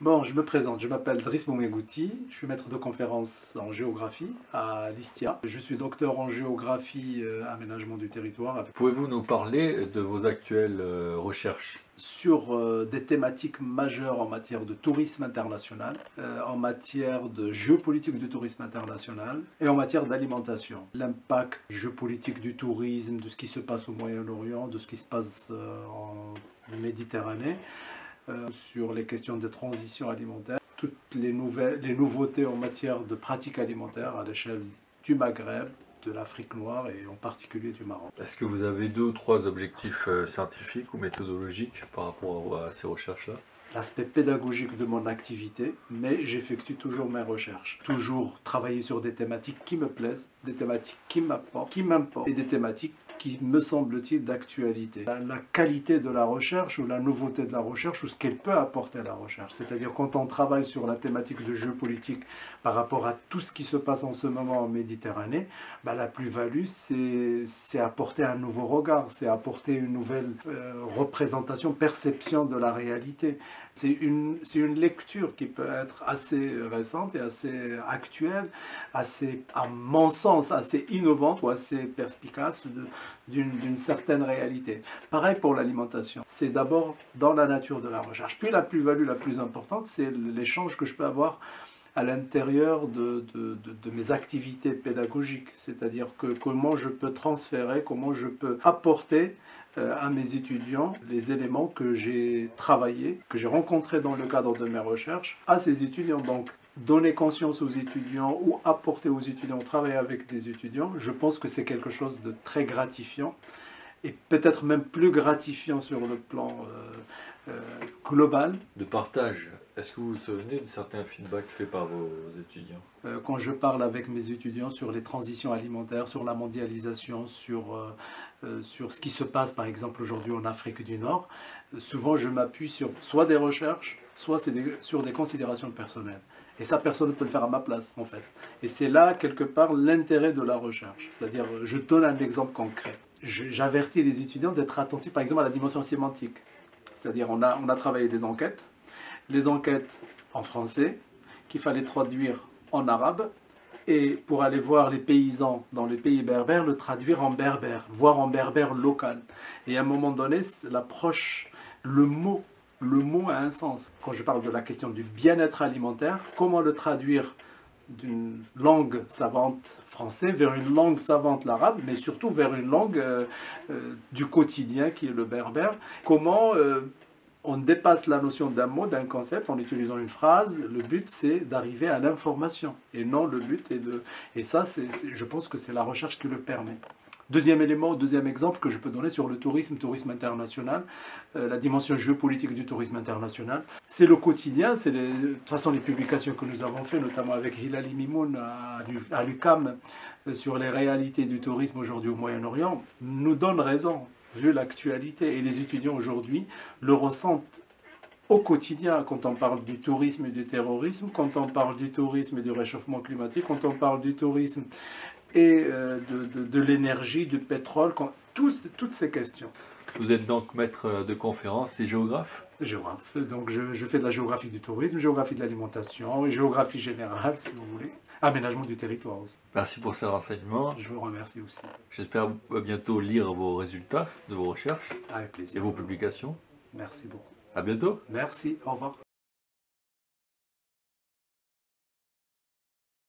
Bon, je me présente, je m'appelle Driss Moumegouti, je suis maître de conférence en géographie à l'ISTIA. Je suis docteur en géographie aménagement du territoire Pouvez-vous nous parler de vos actuelles recherches? sur des thématiques majeures en matière de tourisme international, en matière de géopolitique du tourisme international et en matière d'alimentation. L'impact géopolitique du tourisme, de ce qui se passe au Moyen-Orient, de ce qui se passe en Méditerranée, sur les questions de transition alimentaire, toutes les nouveautés en matière de pratiques alimentaires à l'échelle du Maghreb, de l'Afrique noire et en particulier du Maroc. Est-ce que vous avez deux ou trois objectifs scientifiques ou méthodologiques par rapport à ces recherches-là? L'aspect pédagogique de mon activité, mais j'effectue toujours mes recherches. Toujours travailler sur des thématiques qui me plaisent, des thématiques qui m'importent et des thématiques qui me semble-t-il d'actualité. La qualité de la recherche ou la nouveauté de la recherche ou ce qu'elle peut apporter à la recherche. C'est-à-dire quand on travaille sur la thématique de géopolitique par rapport à tout ce qui se passe en ce moment en Méditerranée, la plus-value c'est apporter un nouveau regard, c'est apporter une nouvelle représentation, perception de la réalité. C'est une lecture qui peut être assez récente et assez actuelle, assez, à mon sens, assez innovante ou assez perspicace d'une certaine réalité. Pareil pour l'alimentation. C'est d'abord dans la nature de la recherche. Puis la plus-value la plus importante, c'est l'échange que je peux avoir à l'intérieur de mes activités pédagogiques, c'est-à-dire que comment je peux transférer, comment je peux apporter à mes étudiants les éléments que j'ai travaillés, que j'ai rencontrés dans le cadre de mes recherches, à ces étudiants. Donc, donner conscience aux étudiants ou apporter aux étudiants, travailler avec des étudiants, je pense que c'est quelque chose de très gratifiant et peut-être même plus gratifiant sur le plan global. De partage, est-ce que vous vous souvenez de certains feedbacks faits par vos étudiants? Quand je parle avec mes étudiants sur les transitions alimentaires, sur la mondialisation, sur ce qui se passe par exemple aujourd'hui en Afrique du Nord, souvent je m'appuie sur soit des recherches, soit sur des considérations personnelles. Et ça, personne ne peut le faire à ma place, en fait. Et c'est là, quelque part, l'intérêt de la recherche. C'est-à-dire, je donne un exemple concret. J'avertis les étudiants d'être attentifs, par exemple, à la dimension sémantique. C'est-à-dire, on a travaillé des enquêtes, les enquêtes en français, qu'il fallait traduire en arabe, et pour aller voir les paysans dans les pays berbères, le traduire en berbère, voire en berbère local. Et à un moment donné, l'approche, le mot a un sens. Quand je parle de la question du bien-être alimentaire, comment le traduire d'une langue savante française vers une langue savante l'arabe, mais surtout vers une langue du quotidien qui est le berbère. Comment on dépasse la notion d'un mot, d'un concept en utilisant une phrase. Le but, c'est d'arriver à l'information. Et non, le but est de... Et ça, je pense que c'est la recherche qui le permet. Deuxième élément, deuxième exemple que je peux donner sur le tourisme international, la dimension géopolitique du tourisme international. C'est le quotidien, c'est de toute façon les publications que nous avons faites, notamment avec Hilali Mimoun à l'UQAM, sur les réalités du tourisme aujourd'hui au Moyen-Orient, nous donnent raison, vu l'actualité. Et les étudiants aujourd'hui le ressentent au quotidien, quand on parle du tourisme et du terrorisme, quand on parle du tourisme et du réchauffement climatique, quand on parle du tourisme et de l'énergie, du pétrole, toutes ces questions. Vous êtes donc maître de conférences et géographe? Géographe, donc je fais de la géographie du tourisme, géographie de l'alimentation, géographie générale, si vous voulez, aménagement du territoire aussi. Merci pour ces renseignements. Je vous remercie aussi. J'espère bientôt lire vos résultats de vos recherches Avec et plaisir. vos publications. Merci beaucoup. À bientôt. Merci, au revoir.